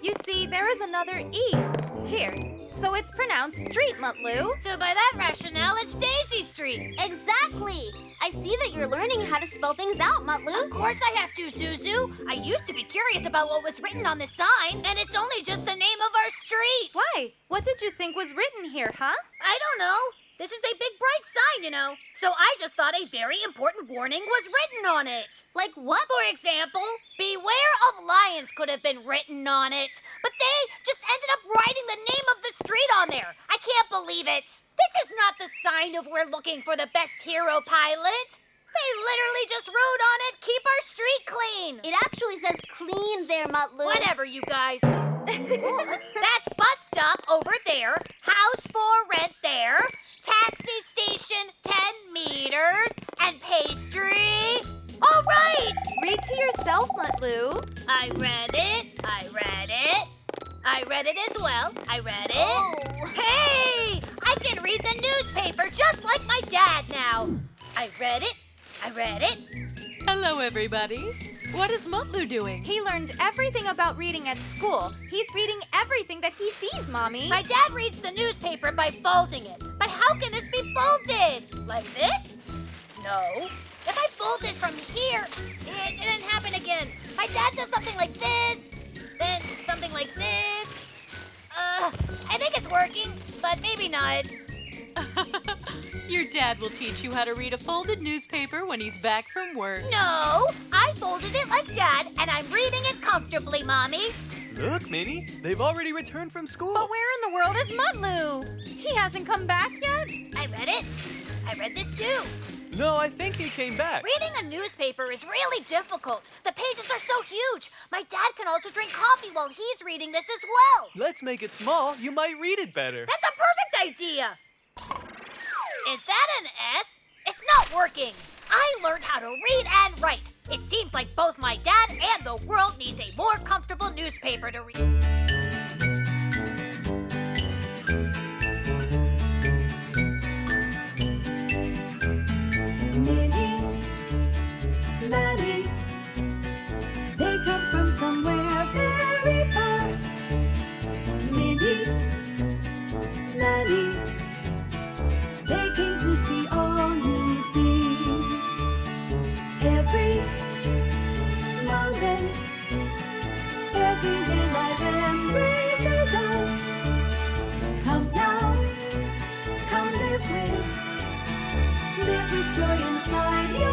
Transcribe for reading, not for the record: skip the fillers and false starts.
You see, there is another E. Here. So it's pronounced street, Mutlu. So by that rationale, it's Daisy Street. Exactly. I see that you're learning how to spell things out, Mutlu. Of course I have to, Zuzu. I used to be curious about what was written on the sign, and it's only just the name of our street. Why? What did you think was written here, huh? I don't know. This is a big, bright sign, you know. So I just thought a very important warning was written on it. Like what? For example, beware of lions could have been written on it. But they just ended up writing the name of the street on there. I can't believe it. This is not the sign of we're looking for the best hero pilot. They literally just wrote on it, keep our street clean. It actually says clean there, Mutlu. Whatever, you guys. That's bus stop over there, house for rent there, taxi station 10 meters, and pastry. All right. Read to yourself, Mutlu. I read it. I read it as well. I read it. Oh. Hey! I can read the newspaper just like my dad now. I read it. Hello, everybody. What is Mutlu doing? He learned everything about reading at school. He's reading everything that he sees, Mommy. My dad reads the newspaper by folding it. But how can this be folded? Like this? No. If I fold this from here, it didn't happen again. My dad does something like this, then something like this. I think it's working, but maybe not. Your dad will teach you how to read a folded newspaper when he's back from work. No, I folded it like Dad, and I'm reading it comfortably, Mommy. Look, Minnie, they've already returned from school. But where in the world is Mutlu? He hasn't come back yet? I read it. I read this too. No, I think he came back. Reading a newspaper is really difficult. The pages are so huge. My dad can also drink coffee while he's reading this as well. Let's make it small. You might read it better. That's a perfect idea. Is that an S? It's not working. I learned how to read and write. It seems like both my dad and the world needs a more comfortable newspaper to read. Minnie, Maddie, they come from somewhere very far. Minnie, Maddie, they came to see all new things. Every moment, everywhere life embraces us. Come now, come live with joy inside you.